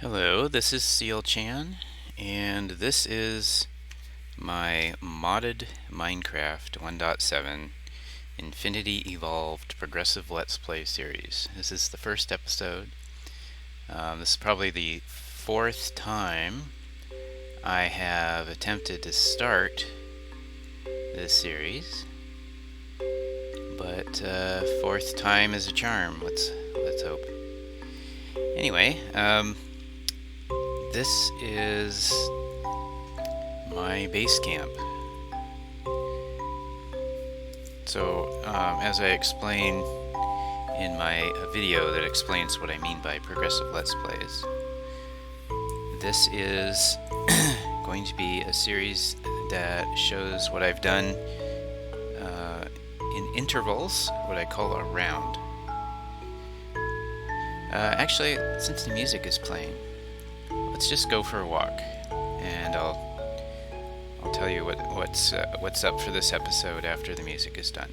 Hello, this is Sealchan, and this is my modded Minecraft 1.7 Infinity Evolved Progressive Let's Play series. This is the first episode. This is probably the fourth time I have attempted to start this series, but fourth time is a charm. Let's hope. Anyway, this is my base camp. So, as I explain in my video that explains what I mean by progressive Let's Plays, this is going to be a series that shows what I've done in intervals, what I call a round. Actually, since the music is playing, let's just go for a walk, and I'll tell you what's up for this episode after the music is done.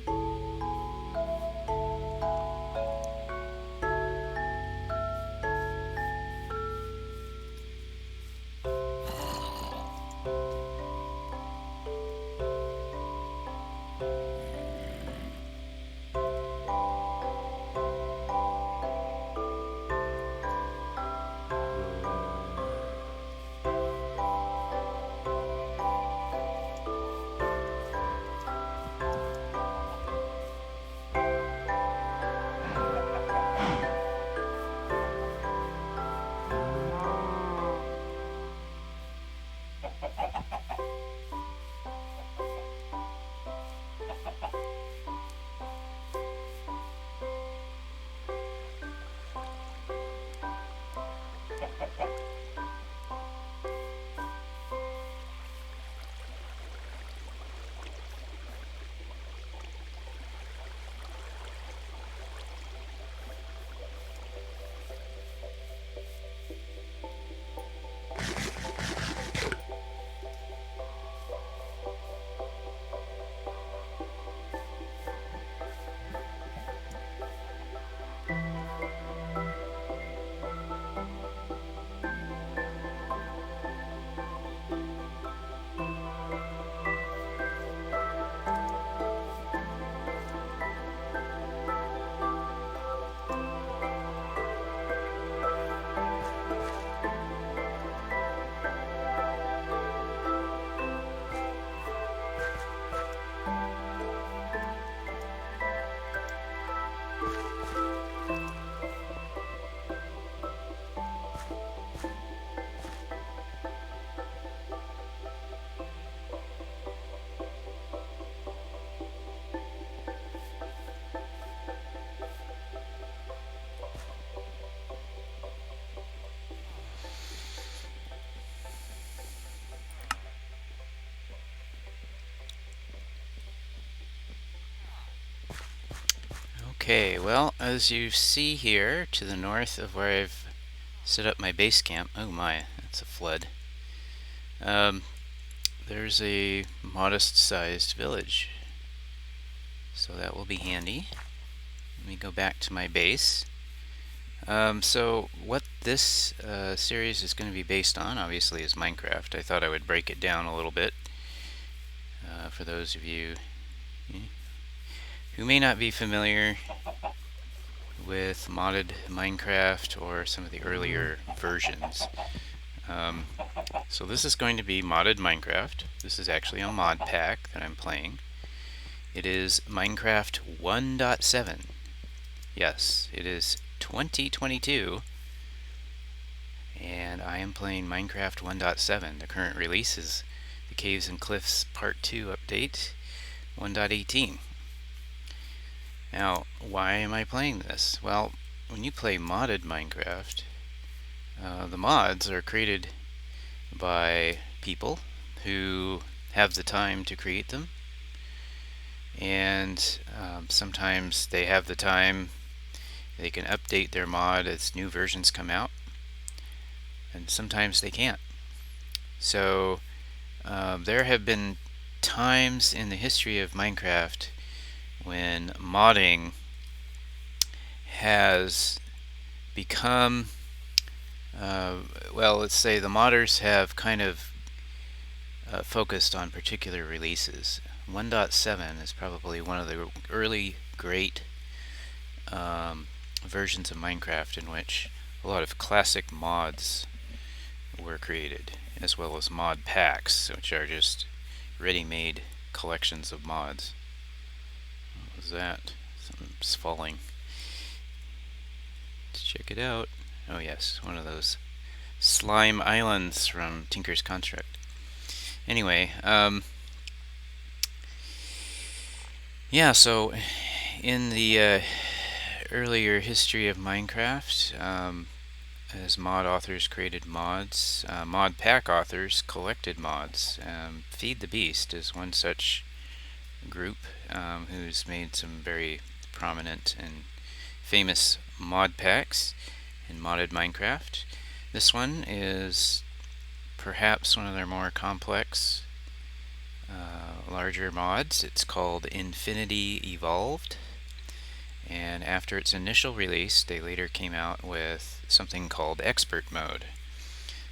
Okay, well, as you see here to the north of where I've set up my base camp, oh my, that's a flood. There's a modest-sized village, so that will be handy. Let me go back to my base. So what this series is going to be based on, obviously, is Minecraft. I thought I would break it down a little bit for those of you who may not be familiar with modded Minecraft or some of the earlier versions. So this is going to be modded Minecraft. This is actually a modpack that I'm playing. It is Minecraft 1.7. Yes, it is 2022, and I am playing Minecraft 1.7. The current release is the Caves and Cliffs Part 2 update 1.18. Now, why am I playing this? Well, when you play modded Minecraft, the mods are created by people who have the time to create them, and sometimes they have the time, they can update their mod as new versions come out, and sometimes they can't. So there have been times in the history of Minecraft when modding has become Well, let's say the modders have kind of focused on particular releases. 1.7 is probably one of the early great versions of Minecraft in which a lot of classic mods were created, as well as mod packs, which are just ready-made collections of mods. What was that? Something's falling. Let's check it out. Oh yes, one of those slime islands from Tinker's Construct. Anyway, yeah, so in the earlier history of Minecraft, as mod authors created mods, mod pack authors collected mods. Feed the Beast is one such group who's made some very prominent and famous mod packs in modded Minecraft. This one is perhaps one of their more complex, larger mods. It's called Infinity Evolved, and after its initial release, they later came out with something called Expert Mode.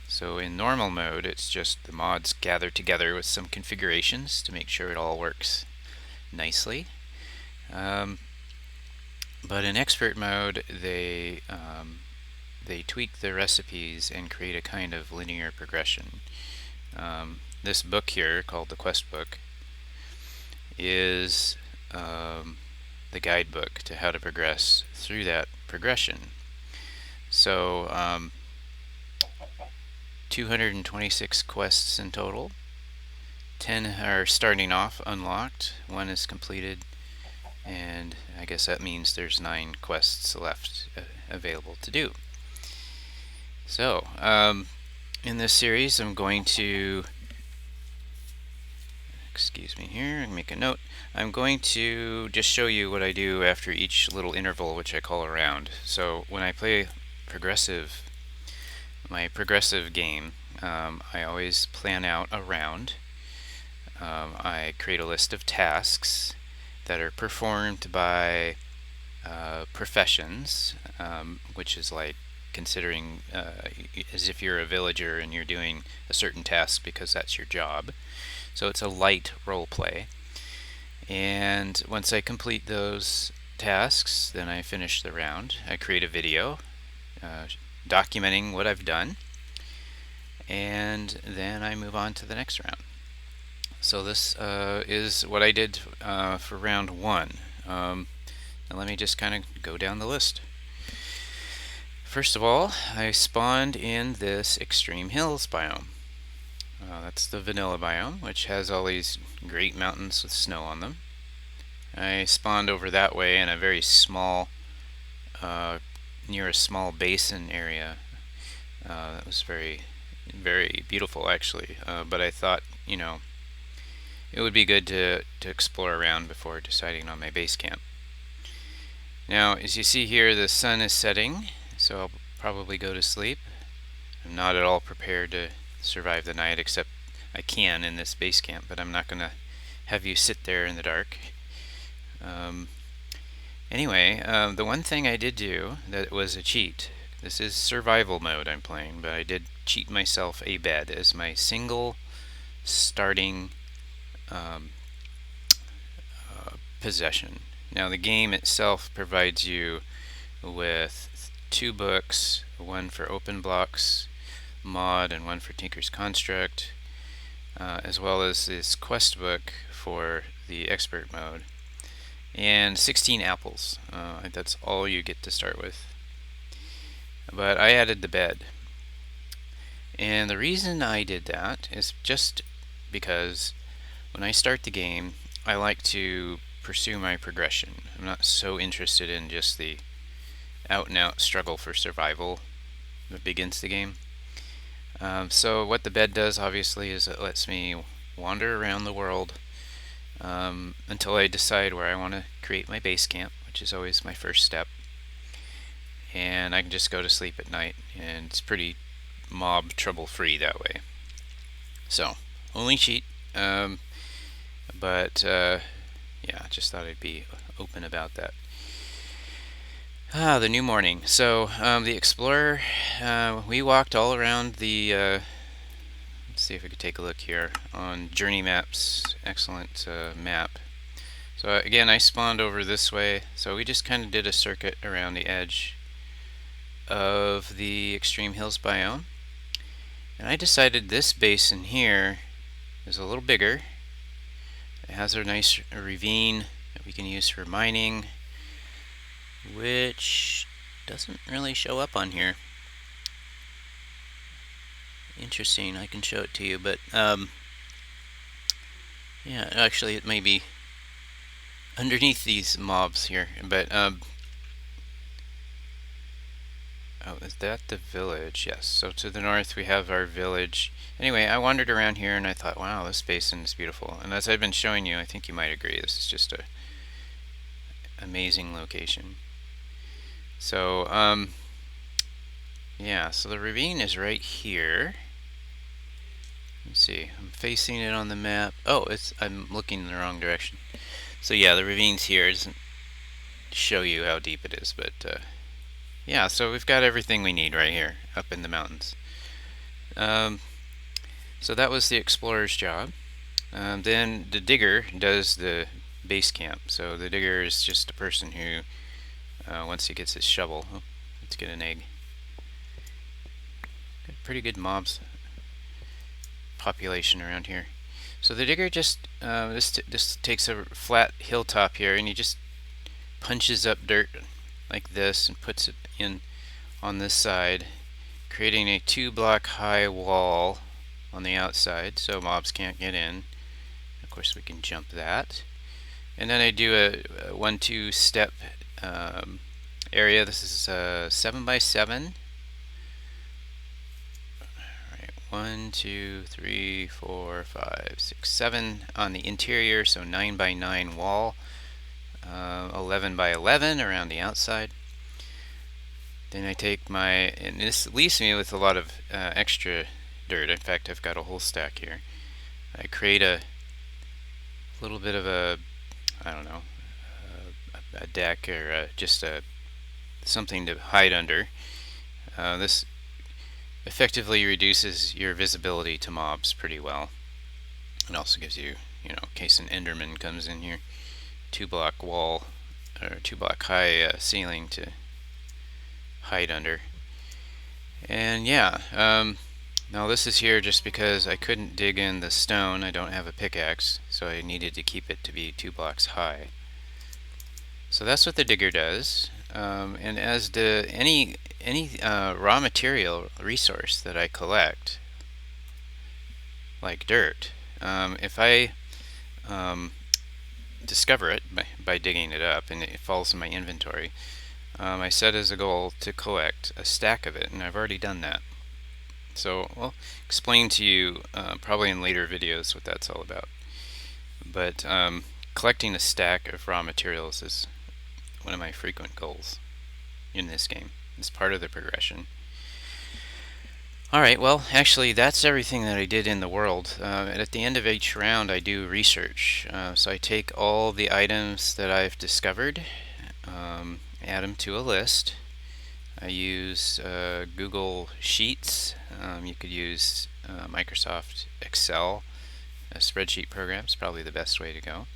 So in normal mode, it's just the mods gathered together with some configurations to make sure it all works nicely. But in expert mode, they tweak the recipes and create a kind of linear progression. This book here, called the Quest Book, is the guidebook to how to progress through that progression. So 226 quests in total. 10 are starting off unlocked, 1 is completed, and I guess that means there's 9 quests left available to do. So, in this series I'm going to, excuse me here, and make a note. I'm going to just show you what I do after each little interval, which I call a round. So when I play my progressive game, I always plan out a round. I create a list of tasks that are performed by professions, which is like considering as if you're a villager and you're doing a certain task because that's your job. So it's a light role play. And once I complete those tasks, then I finish the round. I create a video documenting what I've done, and then I move on to the next round. So this is what I did for round 1. Now let me just kind of go down the list. First of all, I spawned in this Extreme Hills biome. That's the vanilla biome, which has all these great mountains with snow on them. I spawned over that way in a very small, near a small basin area. That was very, very beautiful actually, but I thought, it would be good to explore around before deciding on my base camp. Now, as you see here, the sun is setting, so I'll probably go to sleep. I'm not at all prepared to survive the night, except I can in this base camp, but I'm not going to have you sit there in the dark. Anyway, the one thing I did do that was a cheat, this is survival mode I'm playing, but I did cheat myself a bed as my single starting possession. Now the game itself provides you with 2 books, one for Open Blocks mod and one for Tinker's Construct, as well as this quest book for the expert mode, and 16 apples. That's all you get to start with. But I added the bed. And the reason I did that is just because when I start the game, I like to pursue my progression. I'm not so interested in just the out-and-out struggle for survival that begins the game. So what the bed does, obviously, is it lets me wander around the world until I decide where I want to create my base camp, which is always my first step. And I can just go to sleep at night, and it's pretty mob trouble-free that way. So, only cheat, but yeah, just thought I'd be open about that. The new morning. So the Explorer, we walked all around the. Let's see if we could take a look here on Journey Maps. Excellent map. So again, I spawned over this way. So we just kind of did a circuit around the edge of the Extreme Hills biome, and I decided this basin here is a little bigger. It has a nice ravine that we can use for mining, which doesn't really show up on here. Interesting, I can show it to you, but yeah, actually it may be underneath these mobs here, but oh, is that the village? Yes, so to the north we have our village. Anyway, I wandered around here and I thought, wow, this basin is beautiful, and as I've been showing you, I think you might agree, this is just a amazing location. So yeah, so the ravine is right here. Let's see, I'm facing it on the map. Oh, I'm looking in the wrong direction. So yeah, the ravine's here. It doesn't show you how deep it is, but yeah, so we've got everything we need right here up in the mountains. So that was the explorer's job. Then the digger does the base camp. So the digger is just a person who, once he gets his shovel, oh, let's get an egg. Got pretty good mobs population around here. So the digger just this takes a flat hilltop here, and he just punches up dirt like this and puts it in on this side, creating a 2-block high wall on the outside so mobs can't get in. Of course, we can jump that. And then I do a 1-2 step area. This is 7x7. 1, 2, 3, 4, 5, 6, 7 on the interior, so 9x9 wall, 11x11 around the outside. Then I take and this leaves me with a lot of extra dirt. In fact, I've got a whole stack here. I create a little bit of I don't know, a deck or just something to hide under. This effectively reduces your visibility to mobs pretty well. It also gives you, in case an Enderman comes in here, 2-block wall or 2-block high ceiling to hide under. And yeah, now this is here just because I couldn't dig in the stone. I don't have a pickaxe, so I needed to keep it to be 2 blocks high. So that's what the digger does. And as any raw material resource that I collect, like dirt, if I discover it by digging it up and it falls in my inventory, I set as a goal to collect a stack of it, and I've already done that. So I'll explain to you probably in later videos what that's all about. But collecting a stack of raw materials is one of my frequent goals in this game. It's part of the progression. Alright, well, actually that's everything that I did in the world. And at the end of each round I do research. So I take all the items that I've discovered, add them to a list. I use Google Sheets. You could use Microsoft Excel. A spreadsheet program is probably the best way to go.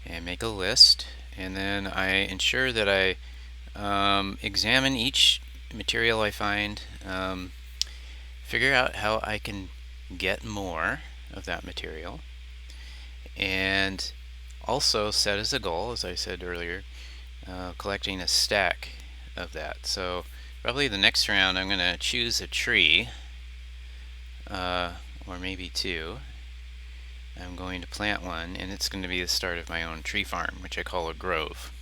And make a list. And then I ensure that I examine each material I find, figure out how I can get more of that material, and also set as a goal, as I said earlier, collecting a stack of that. So probably the next round I'm going to choose a tree, or maybe 2. I'm going to plant one, and it's going to be the start of my own tree farm, which I call a grove.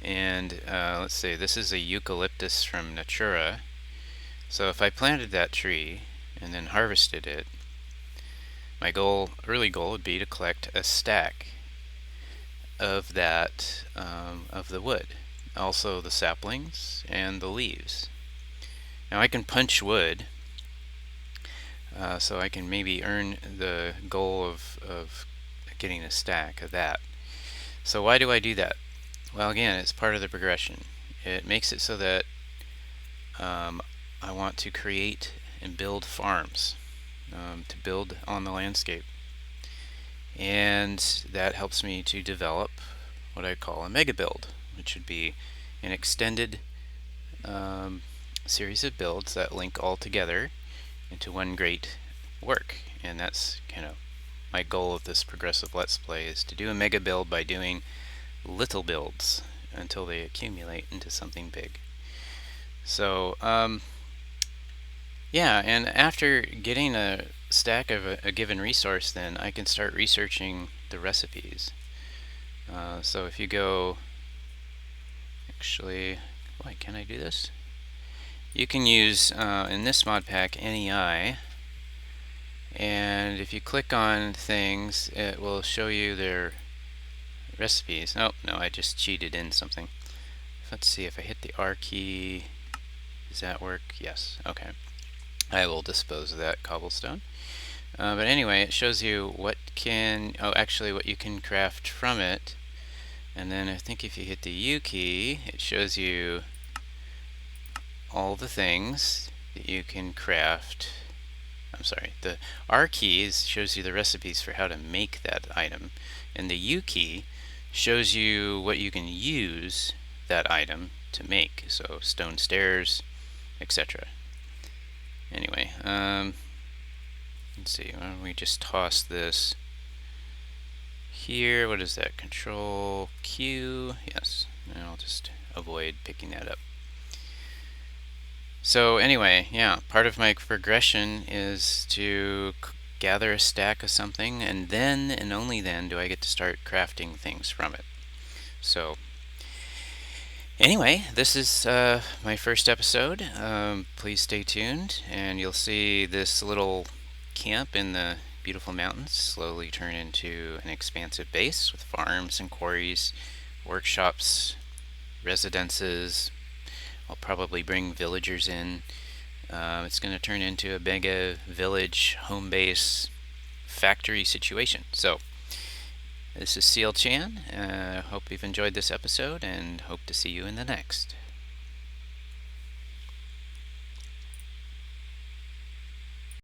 And let's see, this is a eucalyptus from Natura. So if I planted that tree and then harvested it, my early goal would be to collect a stack of that, of the wood. Also the saplings and the leaves. Now I can punch wood, so I can maybe earn the goal of getting a stack of that. So why do I do that? Well, again, it's part of the progression. It makes it so that I want to create and build farms to build on the landscape. And that helps me to develop what I call a mega build, which would be an extended series of builds that link all together into one great work. And that's kind of my goal of this progressive Let's Play, is to do a mega build by doing little builds until they accumulate into something big. So, yeah, and after getting a stack of a given resource, then I can start researching the recipes. So if you go, actually, why can't I do this? You can use, in this mod pack, NEI, and if you click on things, it will show you their recipes. Oh, no, I just cheated in something. Let's see, if I hit the R key, does that work? Yes, okay. I will dispose of that cobblestone. But anyway, it shows you what you can craft from it. And then I think if you hit the U key, it shows you all the things that you can craft. I'm sorry, the R key shows you the recipes for how to make that item, and the U key shows you what you can use that item to make, so stone stairs, etc. Anyway, let's see, why don't we just toss this here? What is that? Control Q? Yes, and I'll just avoid picking that up. So anyway, yeah, part of my progression is to gather a stack of something, and then and only then do I get to start crafting things from it. So anyway, this is my first episode. Please stay tuned, and you'll see this little camp in the beautiful mountains slowly turn into an expansive base with farms and quarries, workshops, residences. I'll probably bring villagers in. It's going to turn into a mega village, home base, factory situation. So, this is Sealchan. Hope you've enjoyed this episode and hope to see you in the next.